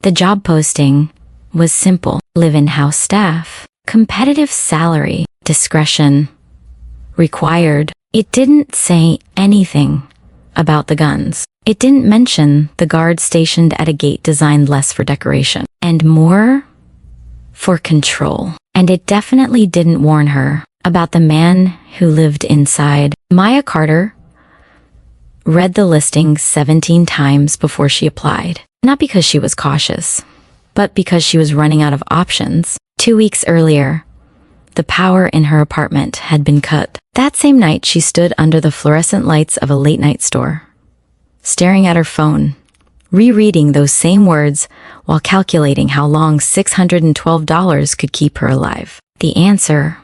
The job posting was simple: live-in house staff, competitive salary, discretion required. It didn't say anything about the guns. It didn't mention the guards stationed at a gate designed less for decoration and more for control. And it definitely didn't warn her about the man who lived inside. Maya Carter read the listing 17 times before she applied. Not because she was cautious, but because she was running out of options. 2 weeks earlier, the power in her apartment had been cut. That same night, she stood under the fluorescent lights of a late-night store, staring at her phone, rereading those same words while calculating how long $612 could keep her alive. The answer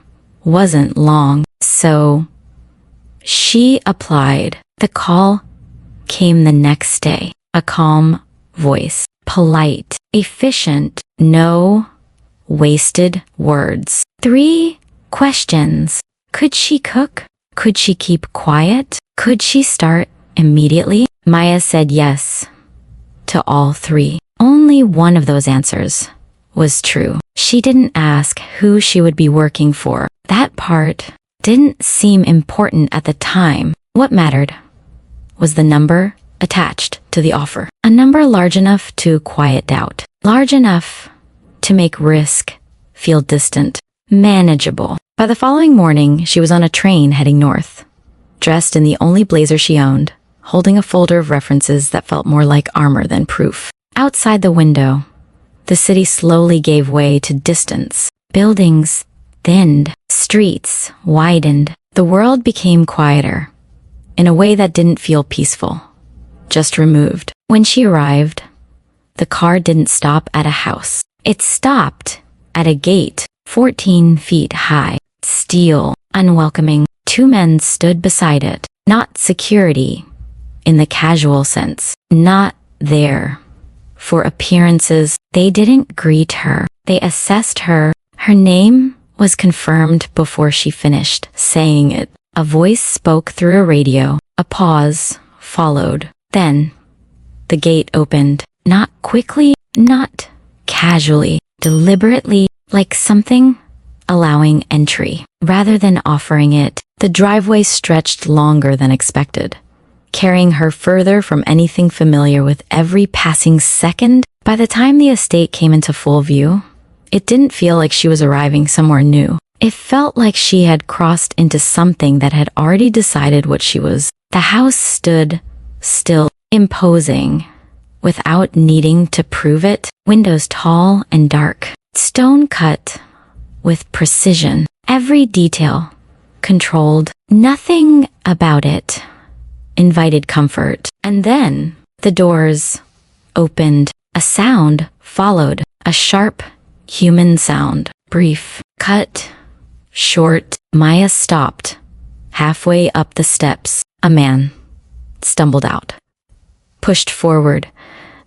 wasn't long, so she applied. The call came the next day. A calm voice, polite, efficient, no wasted words. 3 questions. Could she cook? Could she keep quiet? Could she start immediately? Maya said yes to all 3. Only one of those answers was true. She didn't ask who she would be working for. That part didn't seem important at the time. What mattered was the number attached to the offer. A number large enough to quiet doubt. Large enough to make risk feel distant, manageable. By the following morning, she was on a train heading north, dressed in the only blazer she owned, holding a folder of references that felt more like armor than proof. Outside the window, the city slowly gave way to distance. Buildings thinned, streets widened. The world became quieter, in a way that didn't feel peaceful, just removed. When she arrived, the car didn't stop at a house. It stopped at a gate 14 feet high, steel, unwelcoming. 2 men stood beside it, not security in the casual sense, not there for appearances. They didn't greet her. They assessed her. Her name was confirmed before she finished saying it. A voice spoke through a radio. A pause followed. Then the gate opened, not quickly, not casually, deliberately, like something allowing entry rather than offering it. The driveway stretched longer than expected, carrying her further from anything familiar with every passing second. By the time the estate came into full view, it didn't feel like she was arriving somewhere new. It felt like she had crossed into something that had already decided what she was. The house stood still, imposing, without needing to prove it. Windows tall and dark, stone cut with precision. Every detail controlled. Nothing about it invited comfort. And then the doors opened. A sound followed, a sharp human sound. Brief, cut, short. Maya stopped halfway up the steps. A man stumbled out, pushed forward,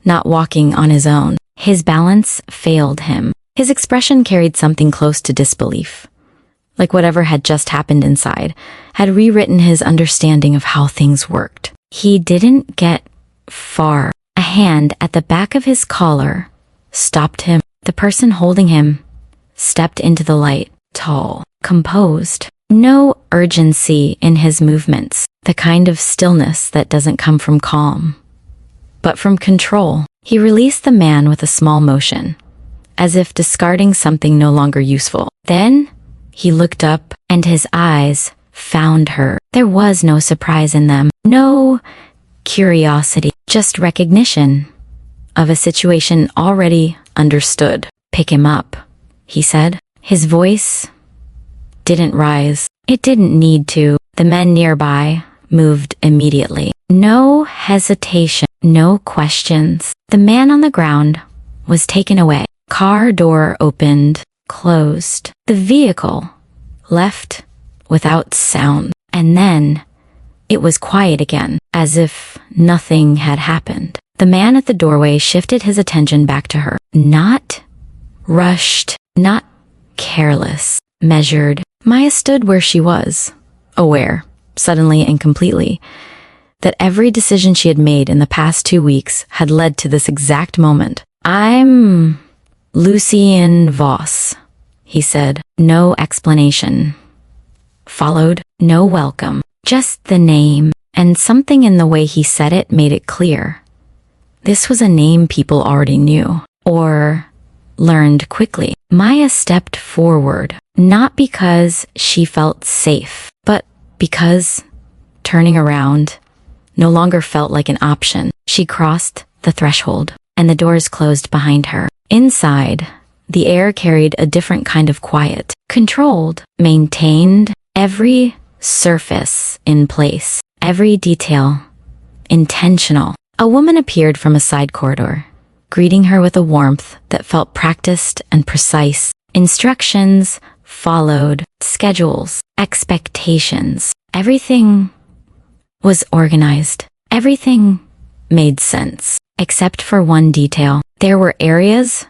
not walking on his own. His balance failed him. His expression carried something close to disbelief, like whatever had just happened inside had rewritten his understanding of how things worked. He didn't get far. A hand at the back of his collar stopped him. The person holding him stepped into the light, tall, composed. No urgency in his movements, the kind of stillness that doesn't come from calm, but from control. He released the man with a small motion, as if discarding something no longer useful. Then he looked up, and his eyes found her. There was no surprise in them, no curiosity, just recognition of a situation already understood. "Pick him up," he said. His voice didn't rise. It didn't need to. The men nearby moved immediately. No hesitation, no questions. The man on the ground was taken away. Car door opened, closed. The vehicle left without sound. And then it was quiet again, as if nothing had happened. The man at the doorway shifted his attention back to her. Not rushed, not careless, measured. Maya stood where she was, aware, suddenly and completely, that every decision she had made in the past 2 weeks had led to this exact moment. I'm Lucien Voss, he said. No explanation followed, no welcome, just the name, and something in the way he said it made it clear. This was a name people already knew, or learned quickly. Maya stepped forward, not because she felt safe, but because turning around no longer felt like an option. She crossed the threshold, and the doors closed behind her. Inside, the air carried a different kind of quiet, controlled, maintained, every surface in place, every detail intentional. A woman appeared from a side corridor, greeting her with a warmth that felt practiced and precise. Instructions followed, schedules, expectations. Everything was organized. Everything made sense, except for one detail. There were areas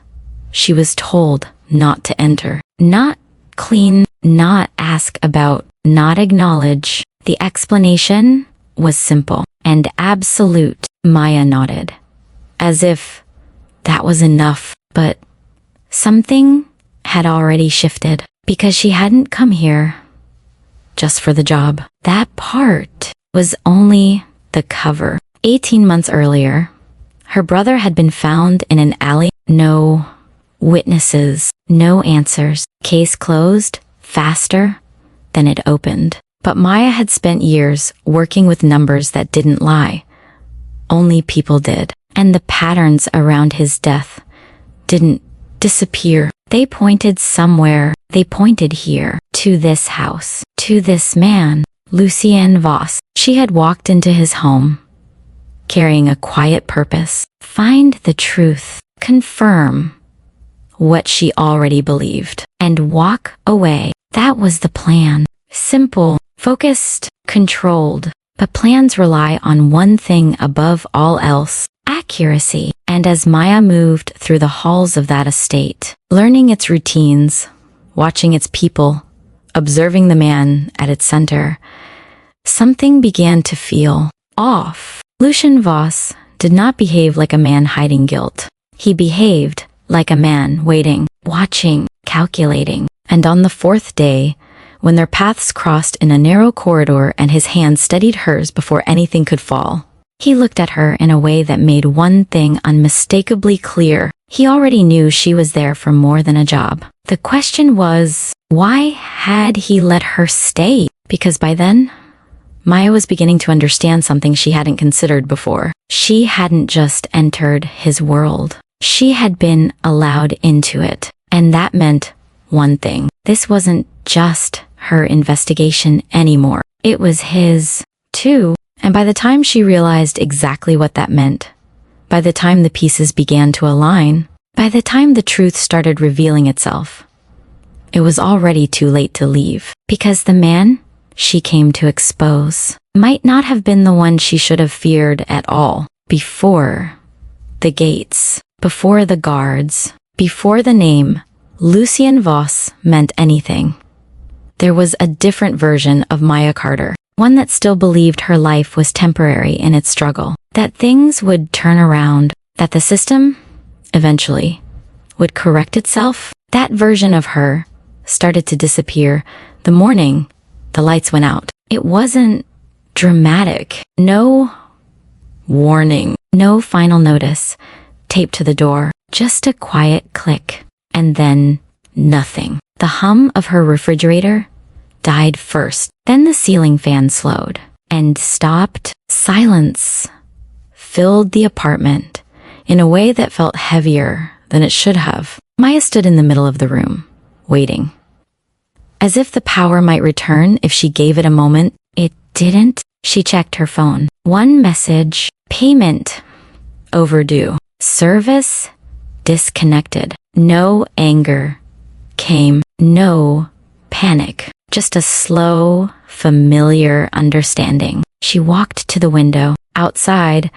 she was told not to enter, not clean, not ask about, not acknowledge. The explanation was simple and absolute. Maya nodded, as if that was enough, but something had already shifted, because she hadn't come here just for the job. That part was only the cover. 18 months earlier, her brother had been found in an alley. No witnesses, no answers. Case closed faster than it opened. But Maya had spent years working with numbers that didn't lie. Only people did. And the patterns around his death didn't disappear. They pointed somewhere. They pointed here, to this house, to this man, Lucien Voss. She had walked into his home, carrying a quiet purpose. Find the truth, confirm what she already believed, and walk away. That was the plan. Simple, focused, controlled. But plans rely on one thing above all else: accuracy. And as Maya moved through the halls of that estate, learning its routines, watching its people, observing the man at its center, something began to feel off. Lucien Voss did not behave like a man hiding guilt. He behaved like a man waiting, watching, calculating. And on the fourth day, when their paths crossed in a narrow corridor and his hand steadied hers before anything could fall, he looked at her in a way that made one thing unmistakably clear. He already knew she was there for more than a job. The question was, why had he let her stay? Because by then, Maya was beginning to understand something she hadn't considered before. She hadn't just entered his world. She had been allowed into it. And that meant one thing. This wasn't just her investigation anymore. It was his, too. And by the time she realized exactly what that meant, by the time the pieces began to align, by the time the truth started revealing itself, it was already too late to leave. Because the man she came to expose might not have been the one she should have feared at all. Before the gates, before the guards, before the name Lucien Voss meant anything, there was a different version of Maya Carter, one that still believed her life was temporary in its struggle, that things would turn around, that the system, eventually, would correct itself. That version of her started to disappear the morning the lights went out. It wasn't dramatic. No warning, no final notice taped to the door, just a quiet click, and then nothing. The hum of her refrigerator died first. Then the ceiling fan slowed and stopped. Silence filled the apartment in a way that felt heavier than it should have. Maya stood in the middle of the room, waiting. As if the power might return if she gave it a moment. It didn't. She checked her phone. One message: payment overdue. Service disconnected. No anger came. No panic. Just a slow, familiar understanding. She walked to the window. Outside,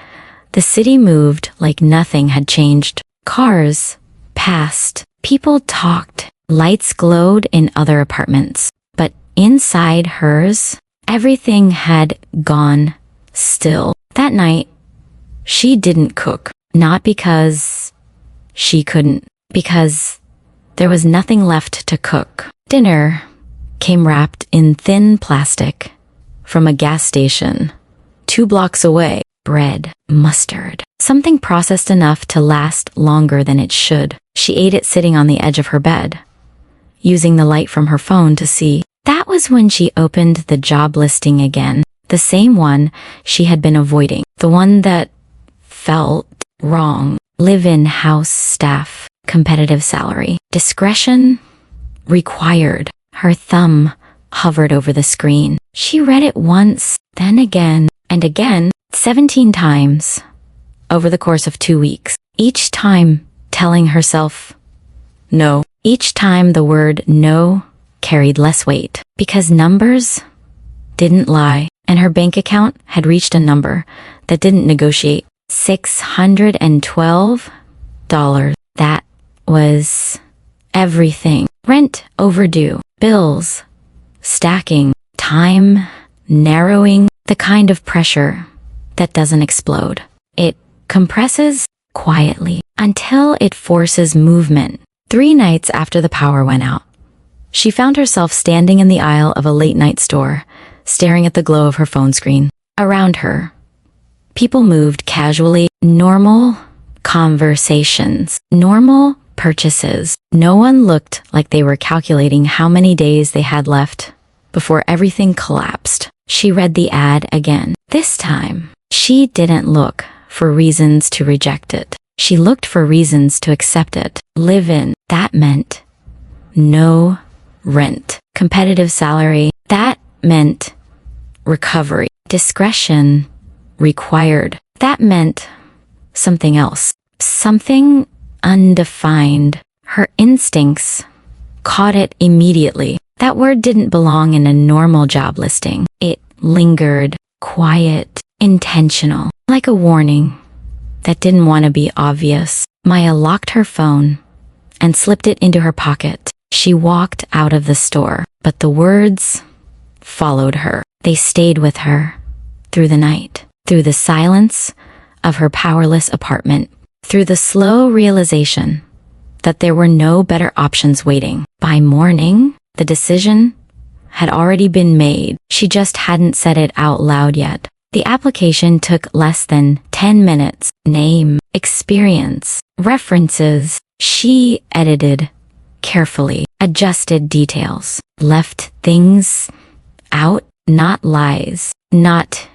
the city moved like nothing had changed. Cars passed. People talked. Lights glowed in other apartments. But inside hers, everything had gone still. That night, she didn't cook. Not because she couldn't, because there was nothing left to cook. Dinner came wrapped in thin plastic from a gas station 2 blocks away. Bread, mustard, something processed enough to last longer than it should. She ate it sitting on the edge of her bed, using the light from her phone to see. That was when she opened the job listing again, the same one she had been avoiding, the one that felt wrong. Live-in house staff, competitive salary, discretion required. Her thumb hovered over the screen. She read it once, then again, and again, 17 times over the course of 2 weeks, each time telling herself no. Each time the word no carried less weight, because numbers didn't lie, and her bank account had reached a number that didn't negotiate. $612. That was everything. Rent overdue, bills stacking, time narrowing, the kind of pressure that doesn't explode. It compresses quietly until it forces movement. 3 nights after the power went out, she found herself standing in the aisle of a late-night store, staring at the glow of her phone screen. Around her, people moved casually, normal conversations, normal purchases. No one looked like they were calculating how many days they had left before everything collapsed. She read the ad again. This time, she didn't look for reasons to reject it. She looked for reasons to accept it. Live in, that meant no rent. Competitive salary, that meant recovery. Discretion required, that meant something else. Something undefined. Her instincts caught it immediately. That word didn't belong in a normal job listing. It lingered, quiet, intentional, like a warning that didn't want to be obvious. Maya locked her phone and slipped it into her pocket. She walked out of the store, but the words followed her. They stayed with her through the night, through the silence of her powerless apartment, through the slow realization that there were no better options waiting. By morning, the decision had already been made. She just hadn't said it out loud yet. The application took less than 10 minutes. Name, experience, references. She edited carefully, adjusted details, left things out, not lies, not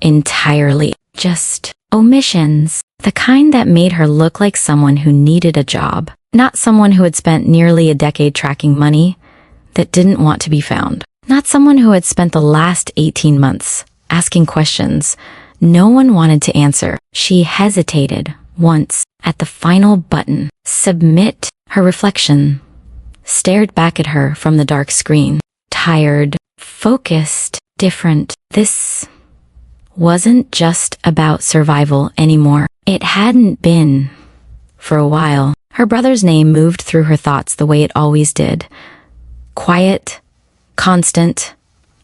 entirely, just omissions. The kind that made her look like someone who needed a job, not someone who had spent nearly a decade tracking money that didn't want to be found, not someone who had spent the last 18 months asking questions no one wanted to answer. She hesitated once at the final button, submit. Her reflection stared back at her from the dark screen, tired, focused, different. This wasn't just about survival anymore. It hadn't been for a while. Her brother's name moved through her thoughts the way it always did. Quiet, constant,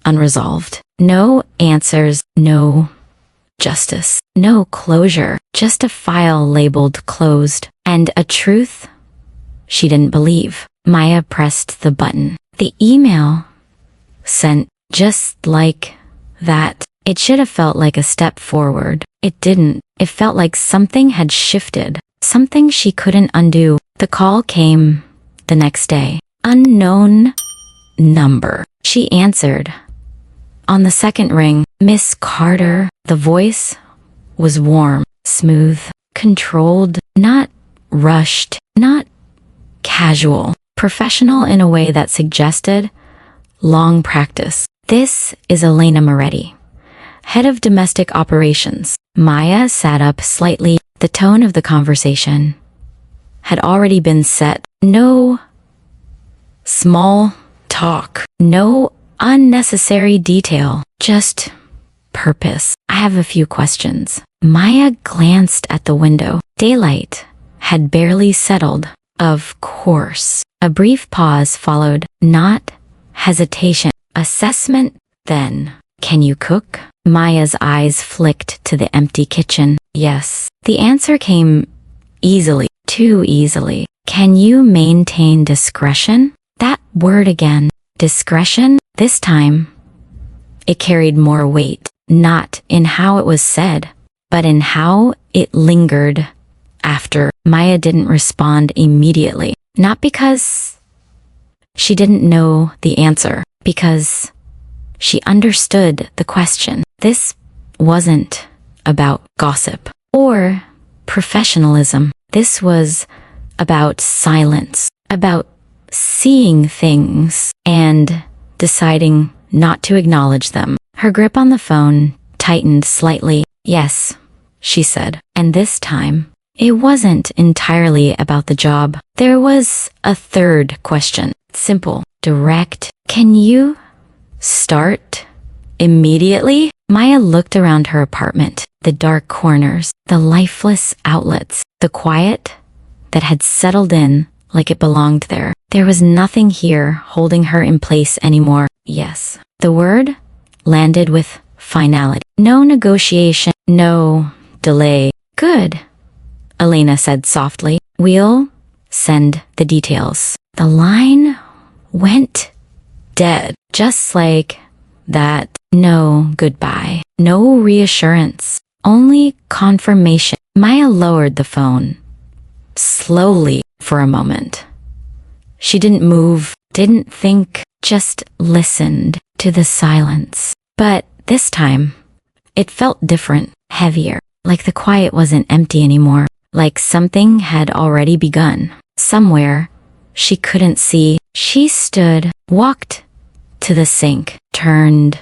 unresolved. No answers, no justice, no closure, just a file labeled closed, and a truth she didn't believe. Maya pressed the button. The email sent just like that. It should have felt like a step forward. It didn't. It felt like something had shifted, something she couldn't undo. The call came the next day. Unknown number. She answered. On the second ring, Miss Carter. The voice was warm, smooth, controlled, not rushed, not casual, professional in a way that suggested long practice. This is Elena Moretti, head of domestic operations. Maya sat up slightly. The tone of the conversation had already been set. No small talk, no unnecessary detail, just purpose. I have a few questions. Maya glanced at the window. Daylight had barely settled. Of course. A brief pause followed. Not hesitation. Assessment, then. Can you cook? Maya's eyes flicked to the empty kitchen. Yes. The answer came easily. too easily. Can you maintain discretion? That word again. Discretion? This time, it carried more weight, not in how it was said, but in how it lingered after. Maya didn't respond immediately, not because she didn't know the answer, because she understood the question. This wasn't about gossip or professionalism. This was about silence, about seeing things and deciding not to acknowledge them. Her grip on the phone tightened slightly. Yes, she said. And this time, it wasn't entirely about the job. There was a third question. Simple, direct. Can you start immediately? Maya looked around her apartment, the dark corners, the lifeless outlets, the quiet that had settled in like it belonged there. There was nothing here holding her in place anymore. Yes. The word landed with finality. No negotiation, no delay. Good, Elena said softly. We'll send the details. The line went dead, just like that. No goodbye, no reassurance, only confirmation. Maya lowered the phone, slowly for a moment. She didn't move, didn't think, just listened to the silence. But this time, it felt different, heavier, like the quiet wasn't empty anymore, like something had already begun. Somewhere she couldn't see. She stood, walked to the sink, turned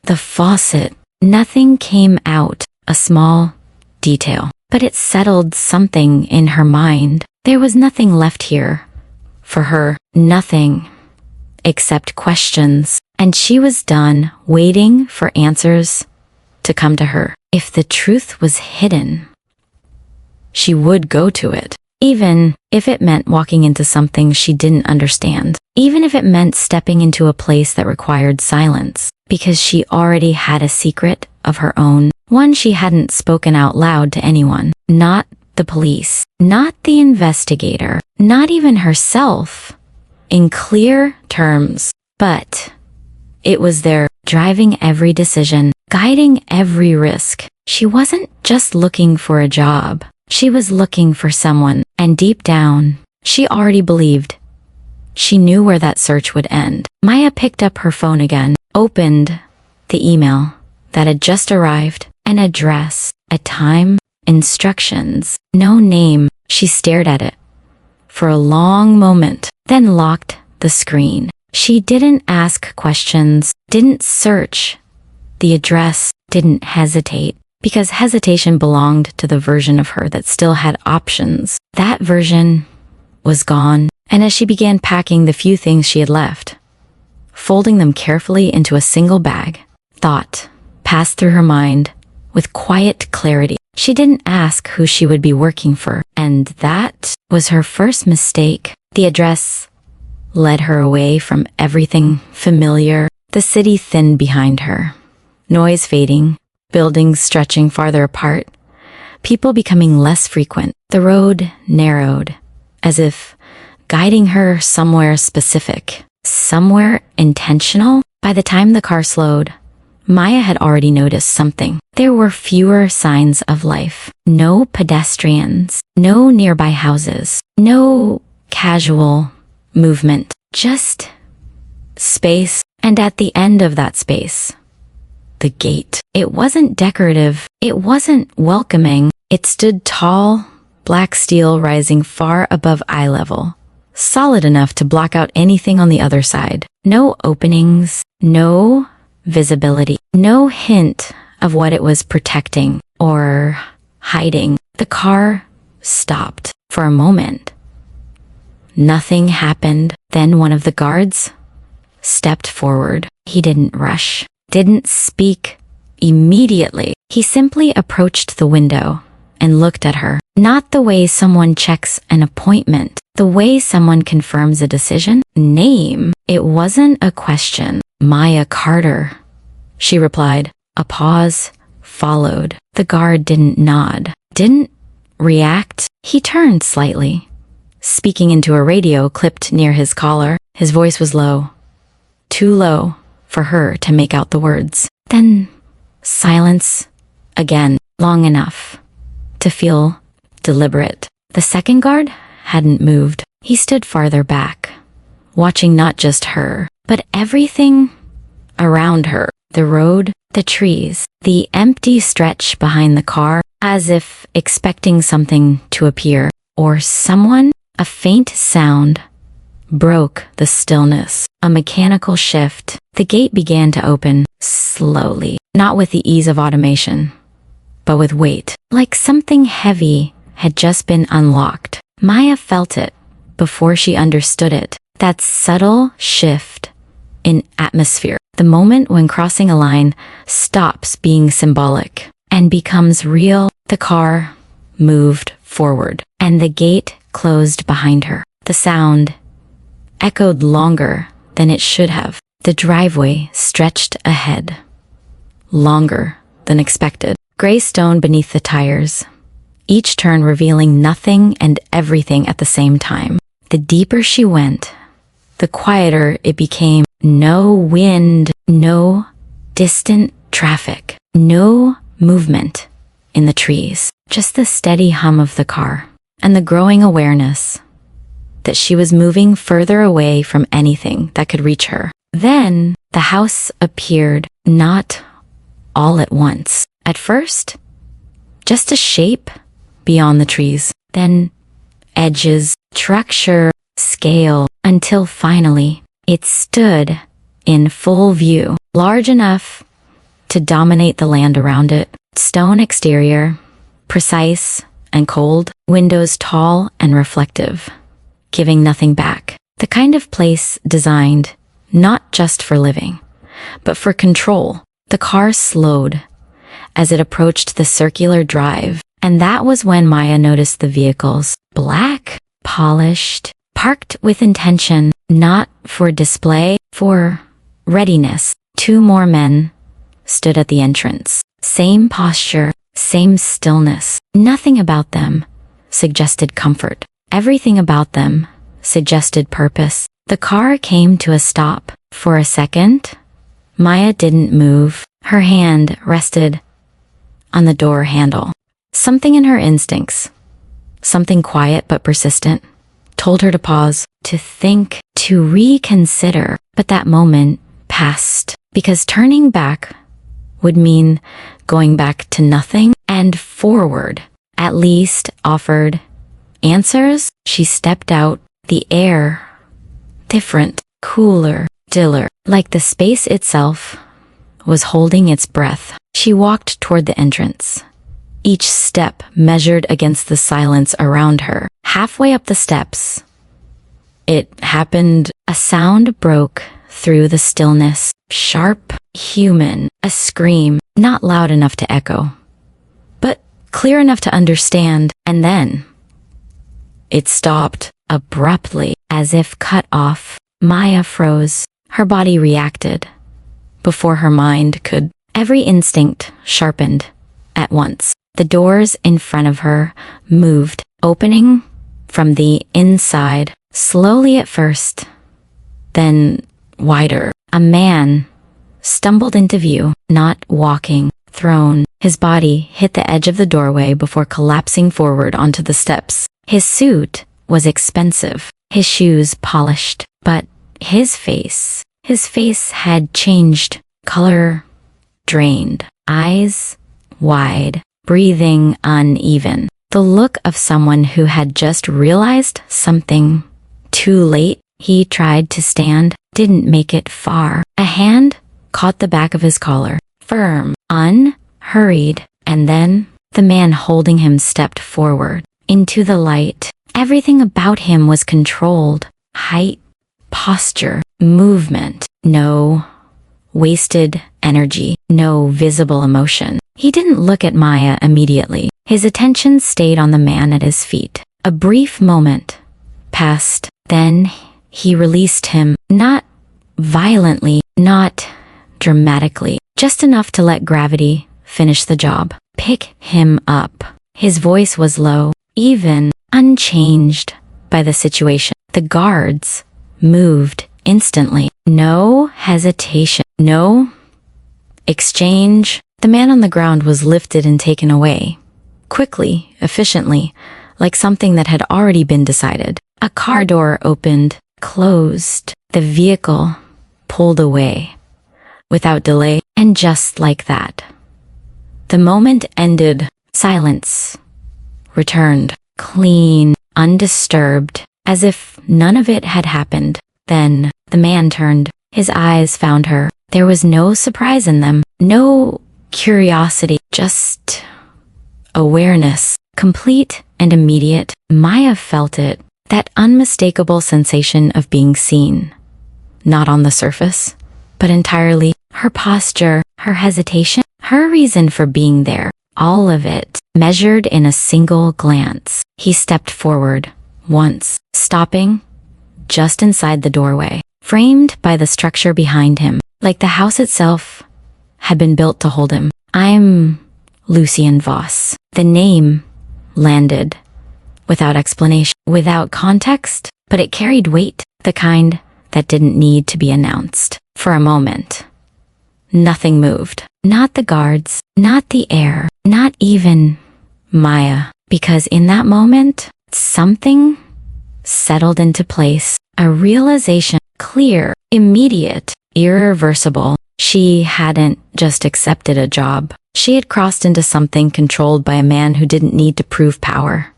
the faucet. Nothing came out, a small detail, but it settled something in her mind. There was nothing left here for her, nothing except questions, and she was done waiting for answers to come to her. If the truth was hidden, she would go to it, even if it meant walking into something she didn't understand, even if it meant stepping into a place that required silence, because she already had a secret of her own, one she hadn't spoken out loud to anyone, not the police, not the investigator, not even herself, in clear terms, but it was there, driving every decision, guiding every risk. She wasn't just looking for a job. She was looking for someone, and deep down, she already believed. She knew where that search would end. Maya picked up her phone again, opened the email that had just arrived, an address, a time, instructions, no name. She stared at it for a long moment, then locked the screen. She didn't ask questions, didn't search the address, didn't hesitate, because hesitation belonged to the version of her that still had options. That version was gone, and as she began packing the few things she had left, folding them carefully into a single bag, thought passed through her mind with quiet clarity. She didn't ask who she would be working for, and that was her first mistake. The address led her away from everything familiar. The city thinned behind her, noise fading, buildings stretching farther apart, people becoming less frequent. The road narrowed, as if guiding her somewhere specific, somewhere intentional. By the time the car slowed, Maya had already noticed something. There were fewer signs of life. No pedestrians, no nearby houses, no casual movement, just space. And at the end of that space, the gate. It wasn't decorative. It wasn't welcoming. It stood tall, black steel rising far above eye level, solid enough to block out anything on the other side. No openings, no visibility, no hint of what it was protecting or hiding. The car stopped for a moment. Nothing happened. Then one of the guards stepped forward. He didn't rush, didn't speak immediately. He simply approached the window and looked at her. Not the way someone checks an appointment, the way someone confirms a decision. Name. It wasn't a question. Maya Carter, she replied. A pause followed. The guard didn't nod, didn't react, He turned slightly, speaking into a radio clipped near his collar. His voice was low, too low for her to make out the words. Then silence again, long enough to feel deliberate. The second guard hadn't moved. He stood farther back, watching not just her, but everything around her. The road, the trees, the empty stretch behind the car, as if expecting something to appear, or someone. A faint sound broke the stillness. A mechanical shift. The gate began to open, slowly, not with the ease of automation, but with weight, like something heavy had just been unlocked. Maya felt it before she understood it. That subtle shift in atmosphere. The moment when crossing a line stops being symbolic and becomes real. The car moved forward, and the gate closed behind her. The sound echoed longer than it should have. The driveway stretched ahead, longer than expected. Gray stone beneath the tires, each turn revealing nothing and everything at the same time. The deeper she went, the quieter it became. No wind, no distant traffic, no movement in the trees, just the steady hum of the car and the growing awareness that she was moving further away from anything that could reach her. Then the house appeared, not all at once. At first, just a shape beyond the trees, then edges, structure, scale, until finally it stood in full view, large enough to dominate the land around it. Stone exterior, precise and cold, windows tall and reflective, giving nothing back. The kind of place designed not just for living, but for control. The car slowed as it approached the circular drive, and that was when Maya noticed the vehicles. Black, polished, parked with intention, not for display, for readiness. 2 more men stood at the entrance. Same posture, same stillness. Nothing about them suggested comfort. Everything about them suggested purpose. The car came to a stop. For a second, Maya didn't move. Her hand rested on the door handle. Something in her instincts, something quiet but persistent, told her to pause, to think, to reconsider. But that moment passed, because turning back would mean going back to nothing, and forward at least offered answers. She stepped out, the air different, cooler, stiller, like the space itself was holding its breath. She walked toward the entrance, each step measured against the silence around her. Halfway up the steps, it happened. A sound broke through the stillness, sharp, human, a scream, not loud enough to echo, but clear enough to understand. And then it stopped abruptly, as if cut off. Maya froze. Her body reacted before her mind could. Every instinct sharpened at once. The doors in front of her moved, opening from the inside, slowly at first, then wider. A man stumbled into view, not walking, thrown. His body hit the edge of the doorway before collapsing forward onto the steps. His suit was expensive, his shoes polished, but his face had changed. Color drained, eyes wide, breathing uneven. The look of someone who had just realized something too late. He tried to stand, didn't make it far. A hand caught the back of his collar, firm, unhurried, and then the man holding him stepped forward into the light. Everything about him was controlled. Height, posture, movement. No wasted energy, no visible emotion. He didn't look at Maya immediately. His attention stayed on the man at his feet. A brief moment passed. Then he released him, not violently, not dramatically, just enough to let gravity finish the job. Pick him up. His voice was low, even unchanged by the situation. The guards moved instantly. No hesitation, no exchange. The man on the ground was lifted and taken away. Quickly, efficiently, like something that had already been decided. A car door opened, closed. The vehicle pulled away without delay, and just like that, the moment ended. Silence returned, clean, undisturbed, as if none of it had happened. Then the man turned. His eyes found her. There was no surprise in them, no curiosity, just awareness, complete and immediate. Maya felt it, that unmistakable sensation of being seen. Not on the surface, but entirely. Her posture, her hesitation, her reason for being there, all of it, measured in a single glance. He stepped forward, once, stopping just inside the doorway, framed by the structure behind him, like the house itself had been built to hold him. I'm Lucien Voss. The name landed without explanation, without context, but it carried weight, the kind that didn't need to be announced. For a moment, nothing moved. Not the guards, not the air, not even Maya, because in that moment, something settled into place, a realization, clear, immediate, irreversible. She hadn't just accepted a job. She had crossed into something controlled by a man who didn't need to prove power,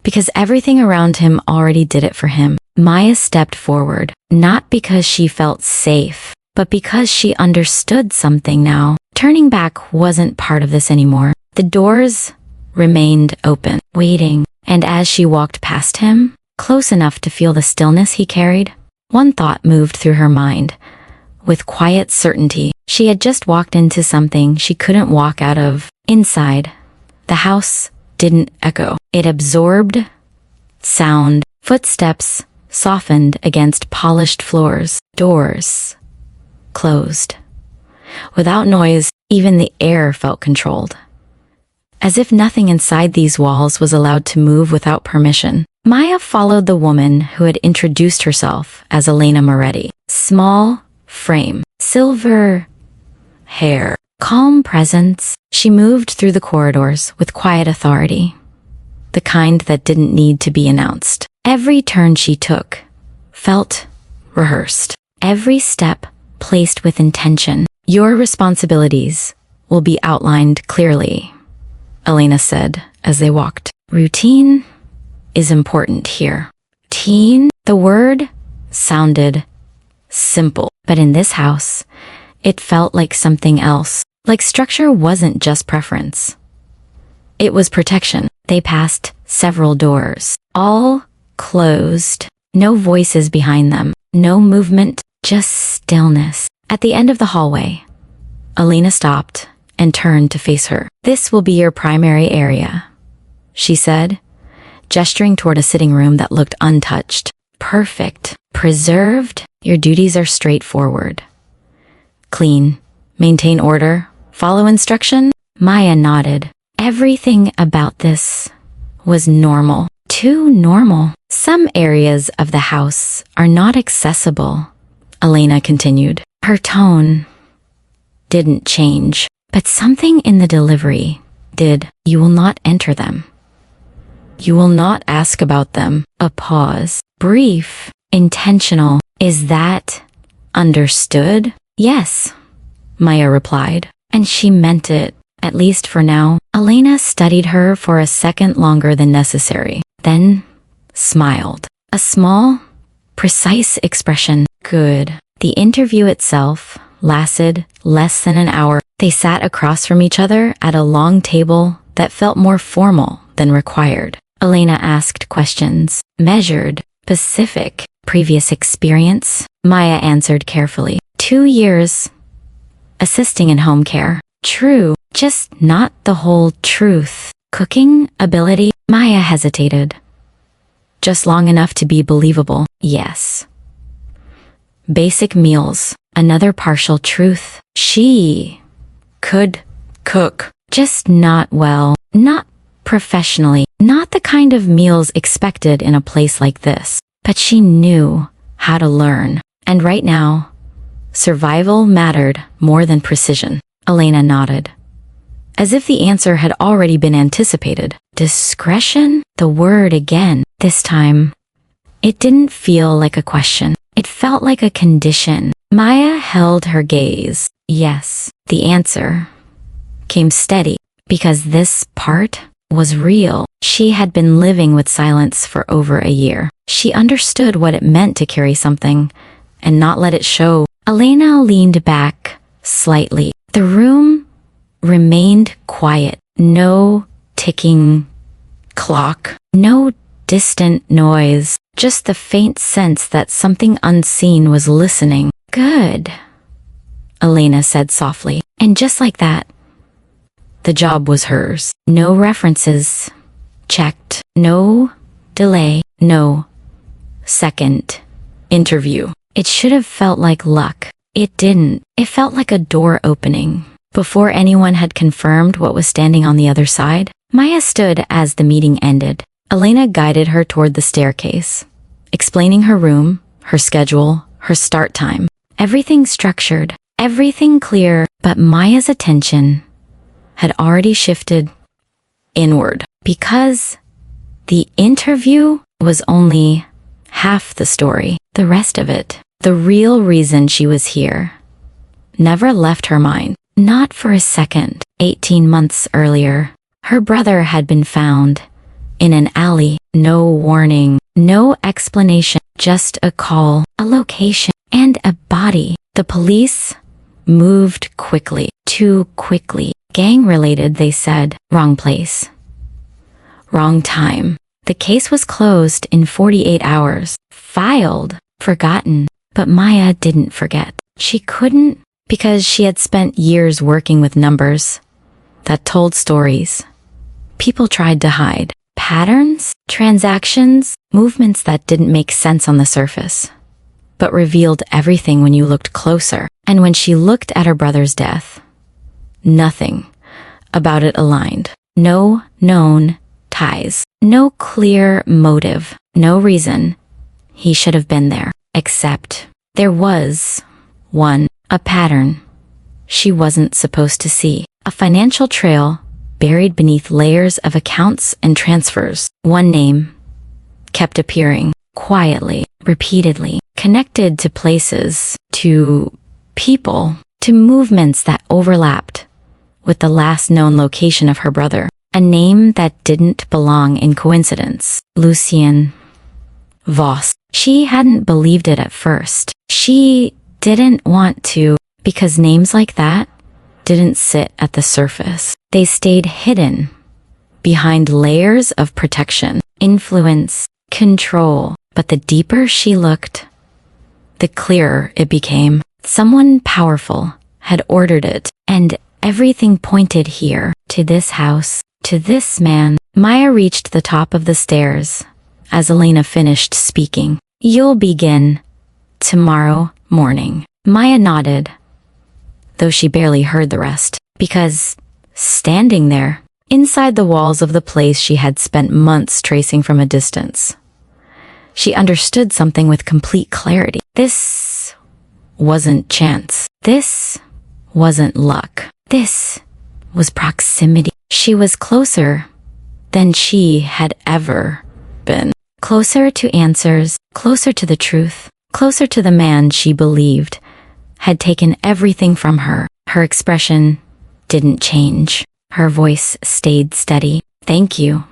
because everything around him already did it for him. Maya stepped forward, not because she felt safe, but because she understood something now. Turning back wasn't part of this anymore. The doors remained open, waiting, and as she walked past him, close enough to feel the stillness he carried, one thought moved through her mind. With quiet certainty, she had just walked into something she couldn't walk out of. Inside, the house didn't echo. It absorbed sound. Footsteps softened against polished floors. Doors closed. Without noise, even the air felt controlled. As if nothing inside these walls was allowed to move without permission. Maya followed the woman who had introduced herself as Elena Moretti. Small frame, silver hair, calm presence. She moved through the corridors with quiet authority, the kind that didn't need to be announced. Every turn she took felt rehearsed, every step placed with intention. Your responsibilities will be outlined clearly, Elena said as they walked. Routine is important here. Teen, the word sounded simple, but in this house, it felt like something else. Like structure wasn't just preference. It was protection. They passed several doors, all closed, no voices behind them, no movement, just stillness. At the end of the hallway, Elena stopped and turned to face her. This will be your primary area, she said, gesturing toward a sitting room that looked untouched. Perfect. Preserved. Your duties are straightforward. Clean. Maintain order. Follow instruction. Maya nodded. Everything about this was normal. Too normal. Some areas of the house are not accessible, Elena continued. Her tone didn't change, but something in the delivery did. You will not enter them. You will not ask about them. A pause. Brief. Intentional. Is that understood? Yes, Maya replied, and she meant it, at least for now. Elena studied her for a second longer than necessary, then smiled. A small, precise expression. Good. The interview itself lasted less than an hour. They sat across from each other at a long table that felt more formal than required. Elena asked questions, measured, specific. Previous experience? Maya answered carefully. 2 years assisting in home care. True, just not the whole truth. Cooking ability? Maya hesitated. Just long enough to be believable. Yes. Basic meals. Another partial truth. She could cook, just not well, not professionally, not the kind of meals expected in a place like this. But she knew how to learn. And right now, survival mattered more than precision. Elena nodded, as if the answer had already been anticipated. Discretion? The word again. This time, it didn't feel like a question. It felt like a condition. Maya held her gaze. Yes, the answer came steady, because this part was real. She had been living with silence for over a year. She understood what it meant to carry something and not let it show. Elena leaned back slightly. The room remained quiet. No ticking clock, no distant noise, just the faint sense that something unseen was listening. Good, Elena said softly. And just like that, the job was hers. No references checked, no delay, no second interview. It should have felt like luck. It didn't. It felt like a door opening. Before anyone had confirmed what was standing on the other side, Maya stood as the meeting ended. Elena guided her toward the staircase, explaining her room, her schedule, her start time. Everything structured, everything clear, but Maya's attention had already shifted inward, because the interview was only half the story. The rest of it, the real reason she was here, never left her mind. Not for a second. 18 months earlier, her brother had been found in an alley. No warning, no explanation, just a call, a location, and a body. The police moved quickly, too quickly. Gang-related, they said. Wrong place, wrong time. The case was closed in 48 hours. Filed, forgotten. But Maya didn't forget. She couldn't, because she had spent years working with numbers that told stories people tried to hide. Patterns, transactions, movements that didn't make sense on the surface, but revealed everything when you looked closer. And when she looked at her brother's death, nothing about it aligned. No known ties, no clear motive, no reason he should have been there. Except there was one, a pattern she wasn't supposed to see. A financial trail buried beneath layers of accounts and transfers. One name kept appearing, quietly, repeatedly, connected to places, to people, to movements that overlapped with the last known location of her brother. A name that didn't belong in coincidence. Lucien Voss. She hadn't believed it at first. She didn't want to, because names like that didn't sit at the surface. They stayed hidden behind layers of protection, influence, control. But the deeper she looked, the clearer it became. Someone powerful had ordered it, and everything pointed here, to this house, to this man. Maya reached the top of the stairs as Elena finished speaking. You'll begin tomorrow morning. Maya nodded, though she barely heard the rest, because standing there, inside the walls of the place she had spent months tracing from a distance, she understood something with complete clarity. This wasn't chance. This wasn't luck. This was proximity. She was closer than she had ever been. Closer to answers, closer to the truth, closer to the man she believed had taken everything from her. Her expression didn't change. Her voice stayed steady. Thank you,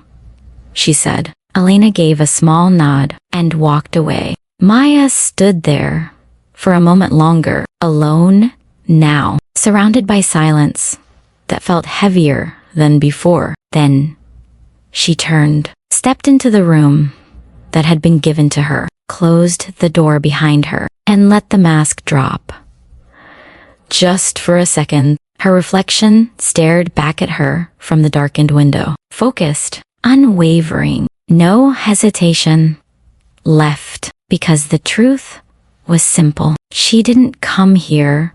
she said. Elena gave a small nod and walked away. Maya stood there for a moment longer, alone now, surrounded by silence that felt heavier than before. Then she turned, stepped into the room that had been given to her, closed the door behind her, and let the mask drop. Just for a second, her reflection stared back at her from the darkened window, focused, unwavering, no hesitation left, because the truth was simple. She didn't come here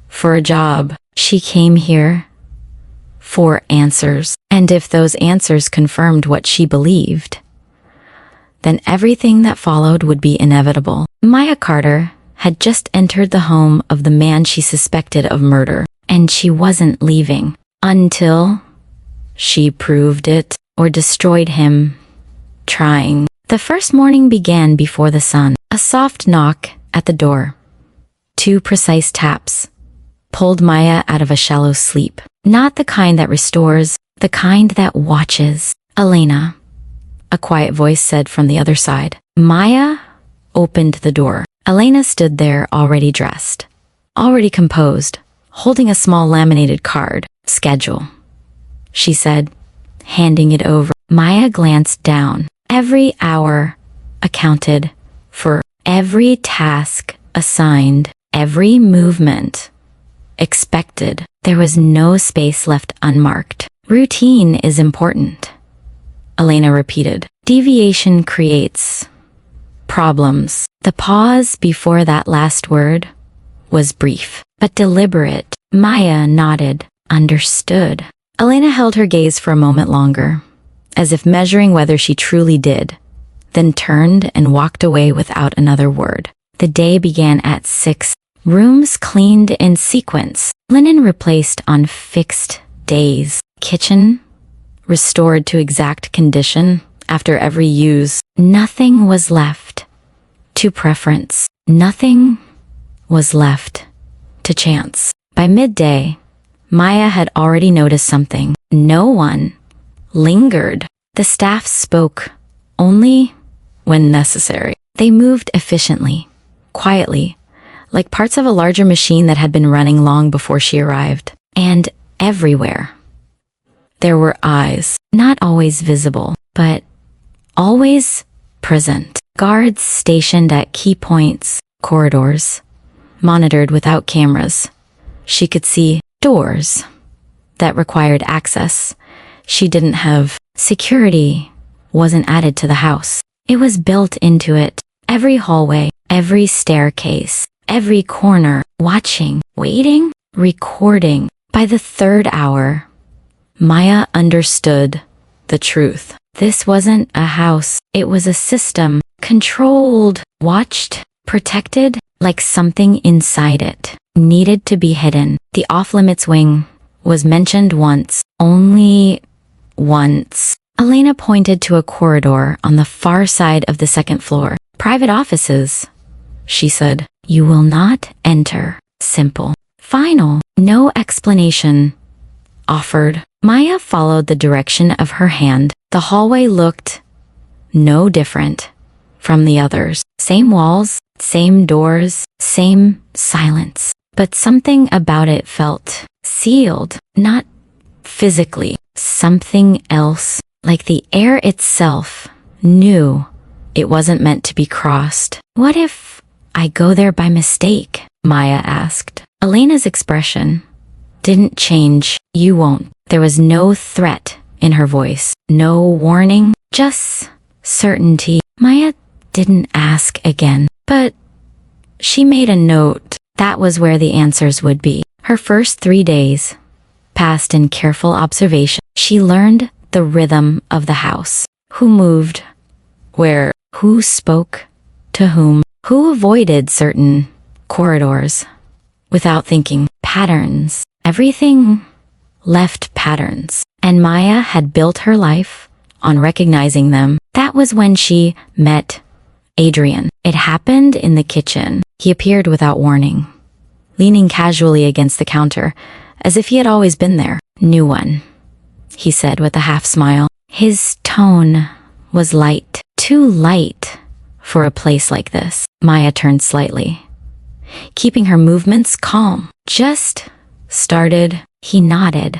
for a job. She came here for answers. And if those answers confirmed what she believed, then everything that followed would be inevitable. Maya Carter had just entered the home of the man she suspected of murder, and she wasn't leaving until she proved it or destroyed him trying. The first morning began before the sun. A soft knock at the door. 2 precise taps pulled Maya out of a shallow sleep. Not the kind that restores, the kind that watches. "Elena," a quiet voice said from the other side. Maya opened the door. Elena stood there already dressed, already composed, holding a small laminated card. "Schedule," she said, handing it over. Maya glanced down. Every hour accounted for, every task assigned, every movement expected. There was no space left unmarked. "Routine is important," Elena repeated. "Deviation creates problems." The pause before that last word was brief, but deliberate. Maya nodded, understood. Elena held her gaze for a moment longer, as if measuring whether she truly did, then turned and walked away without another word. The day began at 6. Rooms cleaned in sequence, linen replaced on fixed days, kitchen restored to exact condition after every use. Nothing was left to preference. Nothing was left to chance. By midday, Maya had already noticed something. No one lingered. The staff spoke only when necessary. They moved efficiently, quietly, like parts of a larger machine that had been running long before she arrived. And everywhere, there were eyes, not always visible, but always present. Guards stationed at key points, corridors, monitored without cameras. She could see doors that required access. She didn't have. Security wasn't added to the house. It was built into it. Every hallway, every staircase, every corner, watching, waiting, recording. By the 3rd hour, Maya understood the truth. This wasn't a house. It was a system, controlled, watched, protected, like something inside it needed to be hidden. The off-limits wing was mentioned once, only once. Elena pointed to a corridor on the far side of the 2nd floor. "Private offices," she said. "You will not enter." Simple. Final. No explanation offered. Maya followed the direction of her hand. The hallway looked no different from the others. Same walls, same doors, same silence. But something about it felt sealed, not physically. Something else, like the air itself, knew it wasn't meant to be crossed. "What if I go there by mistake?" Maya asked. Elena's expression didn't change. "You won't." There was no threat in her voice, no warning, just certainty. Maya didn't ask again, but she made a note. That was where the answers would be. Her first 3 days passed in careful observation. She learned the rhythm of the house. Who moved, where, who spoke to whom, who avoided certain corridors without thinking. Patterns. Everything left patterns. And Maya had built her life on recognizing them. That was when she met Adrian. It happened in the kitchen. He appeared without warning, leaning casually against the counter, as if he had always been there. "New one," he said with a half smile. His tone was light, too light for a place like this. Maya turned slightly, keeping her movements calm. "Just started," he nodded,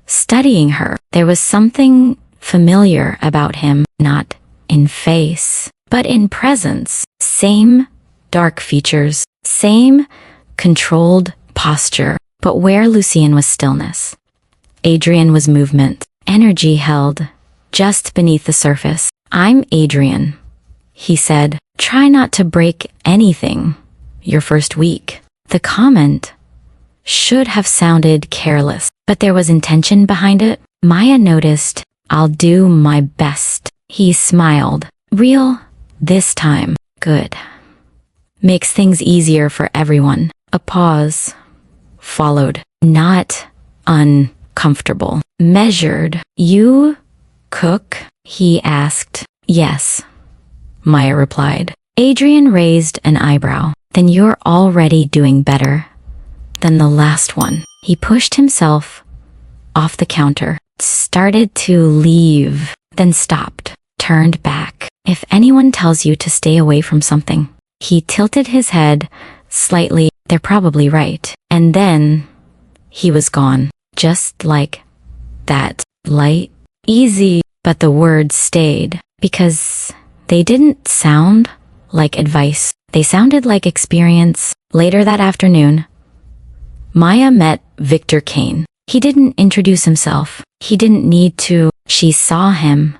studying her. There was something familiar about him, not in face, but in presence. Same dark features, same controlled posture, but where Lucien was stillness, Adrian was movement, energy held just beneath the surface. "I'm Adrian," he said. "Try not to break anything your first week." The comment should have sounded careless, but there was intention behind it. Maya noticed. I'll do my best. He smiled. Real, this time. Good. Makes things easier for everyone. A pause followed. Not uncomfortable. Measured. You cook? He asked. Yes, Maya replied. Adrian raised an eyebrow. Then you're already doing better than the last one. He pushed himself off the counter, started to leave, then stopped, turned back. If anyone tells you to stay away from something, he tilted his head slightly. They're probably right. And then he was gone, just like that. Light, easy, but the words stayed because they didn't sound like advice. They sounded like experience. Later that afternoon, Maya met Victor Kane. He didn't introduce himself. He didn't need to. She saw him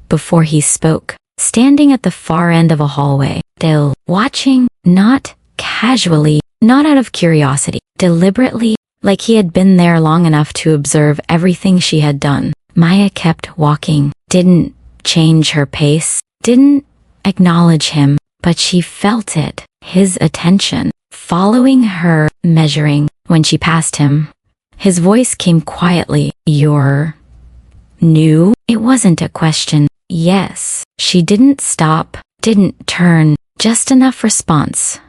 before he spoke, standing at the far end of a hallway, still watching, not casually, not out of curiosity, deliberately, like he had been there long enough to observe everything she had done. Maya kept walking, didn't change her pace, didn't acknowledge him, but she felt it, his attention, following her, measuring. When she passed him, his voice came quietly. You're new? It wasn't a question. Yes. She didn't stop, didn't turn, just enough response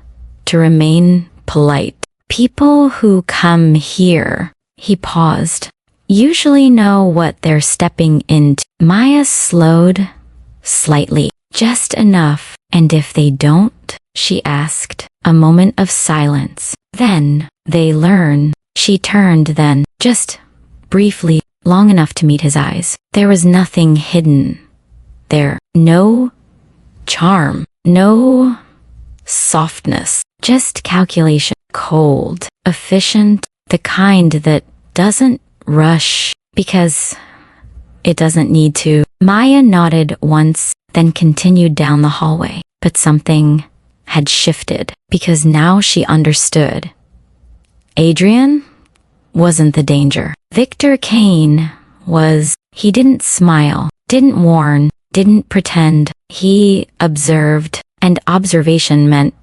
to remain polite. People who come here, he paused, usually know what they're stepping into. Maya slowed slightly, just enough. And if they don't? She asked. A moment of silence. Then they learn. She turned then, just briefly, long enough to meet his eyes. There was nothing hidden there. No charm, no softness, just calculation. Cold, efficient, the kind that doesn't rush because it doesn't need to. Maya nodded once, then continued down the hallway. But something had shifted because now she understood. Adrian wasn't the danger. Victor Kane was. He didn't smile, didn't warn, didn't pretend. He observed, and observation meant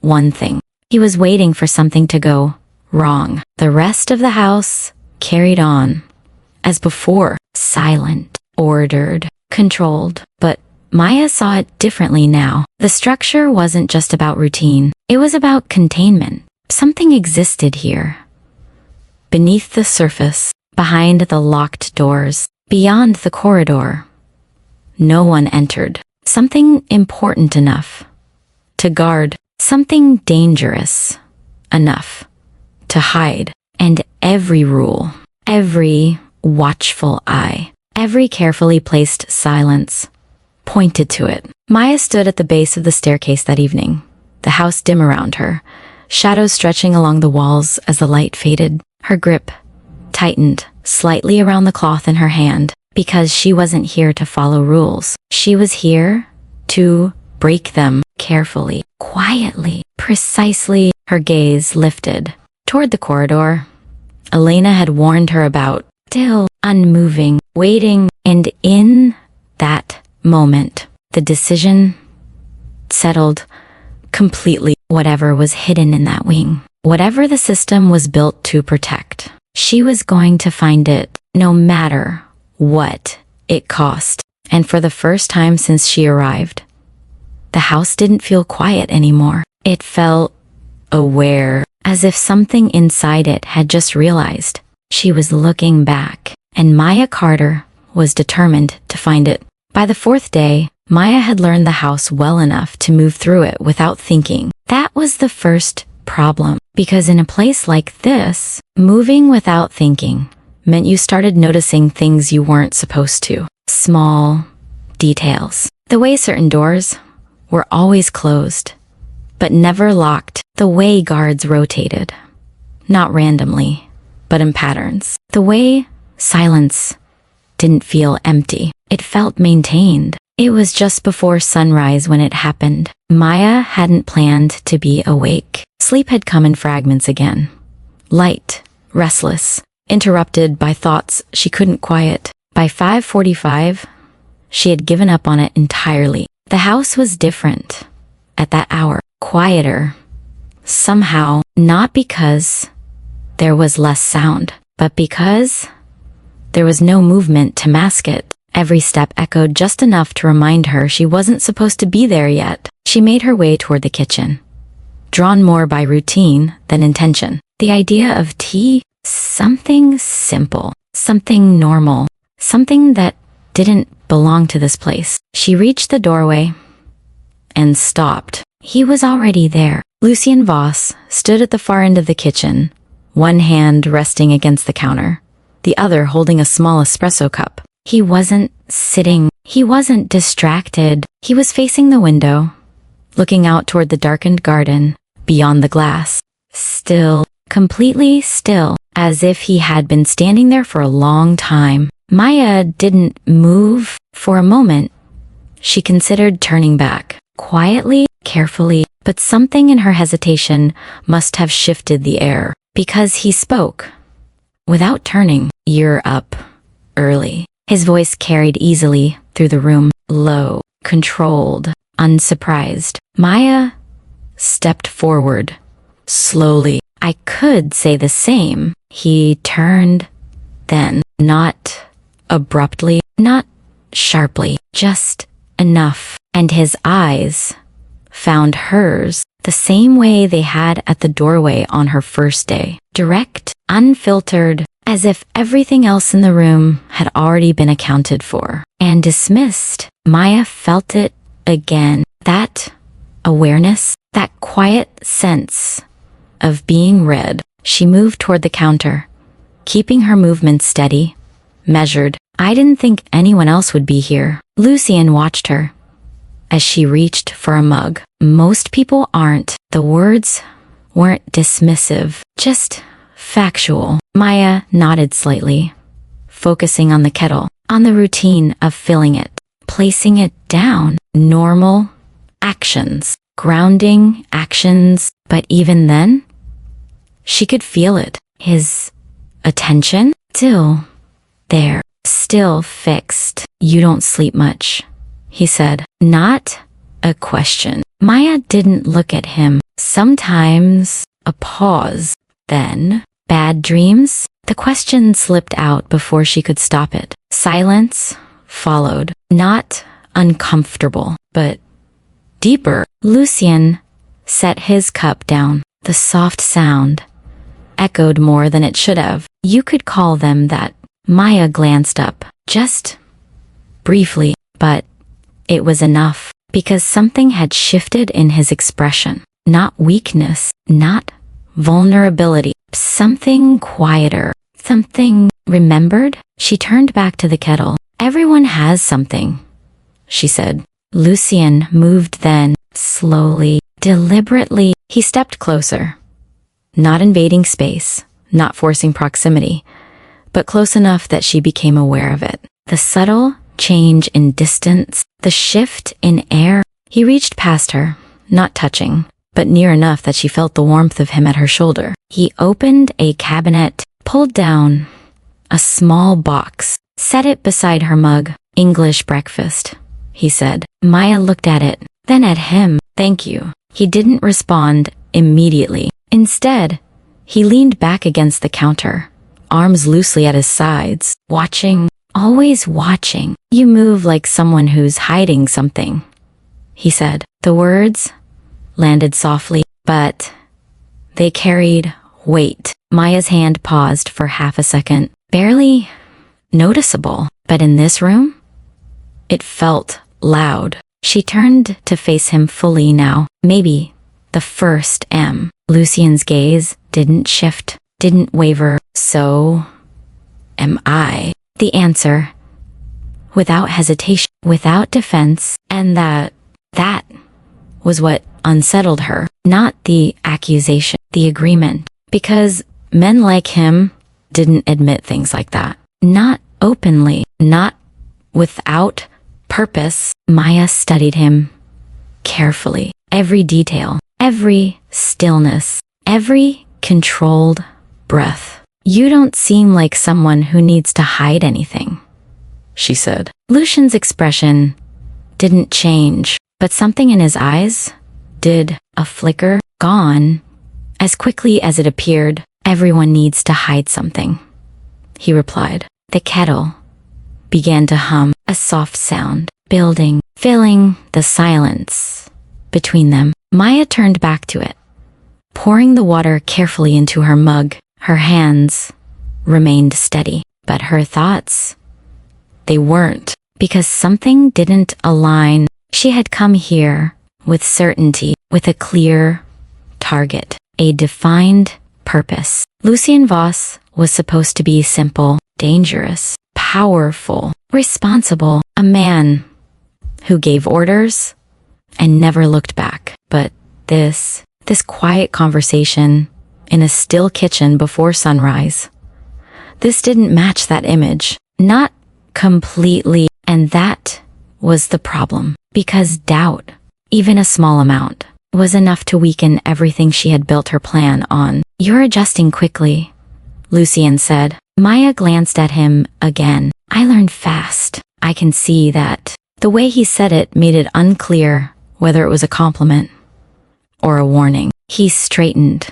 one thing. He was waiting for something to go wrong. The rest of the house carried on as before, silent, ordered, controlled, but Maya saw it differently now. The structure wasn't just about routine. It was about containment. Something existed here. Beneath the surface, behind the locked doors, beyond the corridor. No one entered. Something important enough to guard. Something dangerous enough to hide. And every rule, every watchful eye, every carefully placed silence pointed to it. Maya stood at the base of the staircase that evening, the house dim around her, shadows stretching along the walls as the light faded. Her grip tightened slightly around the cloth in her hand because she wasn't here to follow rules. She was here to break them carefully, quietly, precisely. Her gaze lifted toward the corridor Elena had warned her about, still unmoving, waiting, and in that moment, the decision settled completely. Whatever was hidden in that wing, whatever the system was built to protect, she was going to find it, no matter what it cost. And for the first time since she arrived, the house didn't feel quiet anymore. It felt aware, as if something inside it had just realized. She was looking back, and Maya Carter was determined to find it. By the fourth day, Maya had learned the house well enough to move through it without thinking. That was the first problem, because in a place like this, moving without thinking meant you started noticing things you weren't supposed to. Small details. The way certain doors were always closed, but never locked. The way guards rotated, not randomly, but in patterns. The way silence didn't feel empty. It felt maintained. It was just before sunrise when it happened. Maya hadn't planned to be awake. Sleep had come in fragments again. Light, restless, interrupted by thoughts she couldn't quiet. By 5:45, she had given up on it entirely. The house was different at that hour, quieter. Somehow, not because there was less sound, but because there was no movement to mask it. Every step echoed just enough to remind her she wasn't supposed to be there yet. She made her way toward the kitchen, drawn more by routine than intention. The idea of tea, something simple, something normal, something that didn't belong to this place. She reached the doorway and stopped. He was already there. Lucien Voss stood at the far end of the kitchen, one hand resting against the counter, the other holding a small espresso cup. He wasn't sitting. He wasn't distracted. He was facing the window, looking out toward the darkened garden beyond the glass. Still, completely still, as if he had been standing there for a long time. Maya didn't move for a moment. She considered turning back, quietly, carefully, but something in her hesitation must have shifted the air, because he spoke. Without turning, "You're up early." His voice carried easily through the room, low, controlled, unsurprised. Maya stepped forward, slowly. "I could say the same." He turned, then, not abruptly, not sharply, just enough, and his eyes found hers the same way they had at the doorway on her first day. Direct, unfiltered, as if everything else in the room had already been accounted for and dismissed. Maya felt it again. That awareness, that quiet sense of being read. She moved toward the counter, keeping her movements steady, measured. "I didn't think anyone else would be here." Lucien watched her as she reached for a mug. "Most people aren't." The words weren't dismissive, just factual. Maya nodded slightly, focusing on the kettle, on the routine of filling it, placing it down. Normal actions, grounding actions, but even then, she could feel it. His attention, still there, still fixed. "You don't sleep much," he said. Not a question. Maya didn't look at him. Sometimes a pause, then, "Bad dreams?" The question slipped out before she could stop it. Silence followed. Not uncomfortable, but deeper. Lucien set his cup down. The soft sound echoed more than it should have. "You could call them that." Maya glanced up, just briefly, but it was enough, because something had shifted in his expression. Not weakness, not vulnerability, something quieter, something remembered. She turned back to the kettle. "Everyone has something," she said. Lucien moved then, slowly, deliberately. He stepped closer, not invading space, not forcing proximity, but close enough that she became aware of it. The subtle change in distance, the shift in air. He reached past her, not touching, but near enough that she felt the warmth of him at her shoulder. He opened a cabinet, pulled down a small box, set it beside her mug. "English breakfast," he said. Maya looked at it, then at him. "Thank you." He didn't respond immediately. Instead, he leaned back against the counter, arms loosely at his sides, watching, always watching. "You move like someone who's hiding something," he said. The words landed softly, but they carried weight. Maya's hand paused for half a second, barely noticeable, but in this room, it felt loud. She turned to face him fully now. Maybe the first M. Lucien's gaze didn't shift, didn't waver. "So am I." The answer, without hesitation, without defense, and that was what unsettled her. Not the accusation, the agreement. Because men like him didn't admit things like that. Not openly, not without purpose. Maya studied him carefully. Every detail, every stillness, every controlled breath. "You don't seem like someone who needs to hide anything," she said. Lucien's expression didn't change, but something in his eyes did. A flicker, gone as quickly as it appeared. "Everyone needs to hide something," he replied. The kettle began to hum, a soft sound building, filling the silence between them. Maya turned back to it, pouring the water carefully into her mug. Her hands remained steady, but her thoughts, they weren't, because something didn't align. She had come here with certainty, with a clear target, a defined purpose. Lucien Voss was supposed to be simple, dangerous, powerful, responsible, a man who gave orders and never looked back. But this quiet conversation in a still kitchen before sunrise, this didn't match that image. Not completely. And that was the problem, because doubt, even a small amount, was enough to weaken everything she had built her plan on. "You're adjusting quickly," Lucien said. Maya glanced at him again. "I learned fast." I can see that. The way he said it made it unclear whether it was a compliment or a warning. He straightened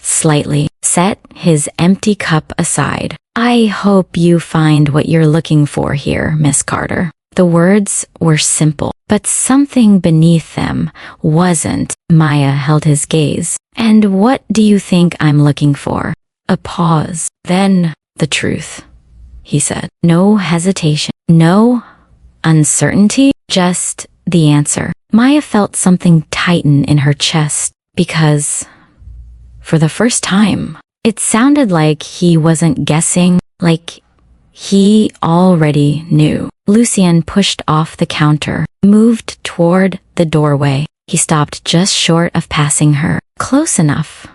slightly, set his empty cup aside. "I hope you find what you're looking for here, Miss Carter." The words were simple, but something beneath them wasn't. Maya held his gaze. "And what do you think I'm looking for?" A pause. "Then, the truth," he said. No hesitation, no uncertainty, just the answer. Maya felt something tighten in her chest, because, for the first time, it sounded like he wasn't guessing, like he already knew. Lucien pushed off the counter, moved toward the doorway. He stopped just short of passing her, close enough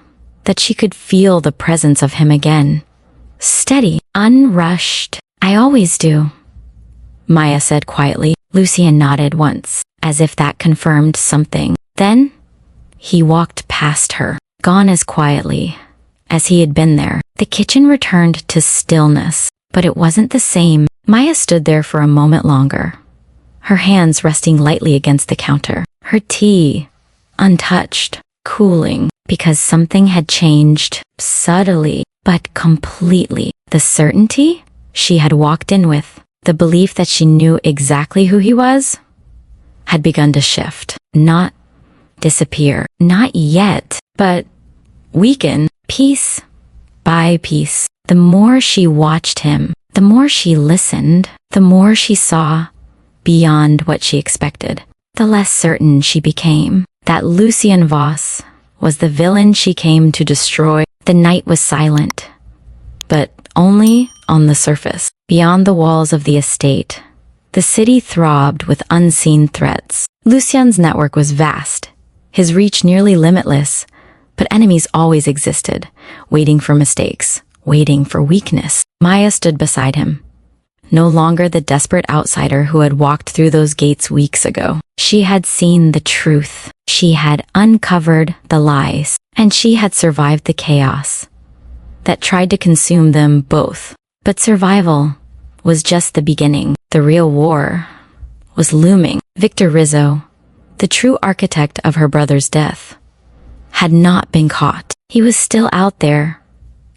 that she could feel the presence of him again. Steady, unrushed. "I always do," Maya said quietly. Lucien nodded once, as if that confirmed something. Then, he walked past her, gone as quietly as he had been there. The kitchen returned to stillness, but it wasn't the same. Maya stood there for a moment longer, her hands resting lightly against the counter, her tea untouched, cooling, because something had changed, subtly, but completely. The certainty she had walked in with, the belief that she knew exactly who he was, had begun to shift, not disappear, not yet, but weaken, piece by piece. The more she watched him, the more she listened, the more she saw beyond what she expected, the less certain she became that Lucien Voss was the villain she came to destroy. The night was silent, but only on the surface. Beyond the walls of the estate, the city throbbed with unseen threats. Lucien's network was vast, his reach nearly limitless, but enemies always existed, waiting for mistakes, waiting for weakness. Maya stood beside him, no longer the desperate outsider who had walked through those gates weeks ago. She had seen the truth. She had uncovered the lies, and she had survived the chaos that tried to consume them both. But survival was just the beginning. The real war was looming. Victor Rizzo, the true architect of her brother's death, had not been caught. He was still out there,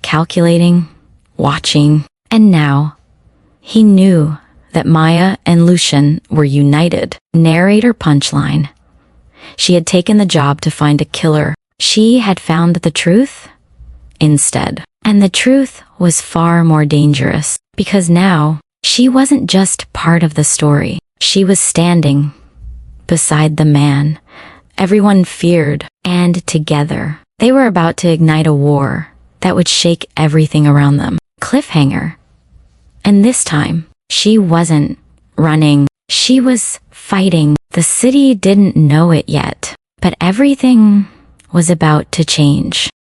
calculating, watching, and now he knew that Maya and Lucien were united. Narrator punchline. She had taken the job to find a killer. She had found the truth instead. And the truth was far more dangerous, because now she wasn't just part of the story. She was standing beside the man everyone feared, and together they were about to ignite a war that would shake everything around them. Cliffhanger. And this time, she wasn't running. She was fighting. The city didn't know it yet, but everything was about to change.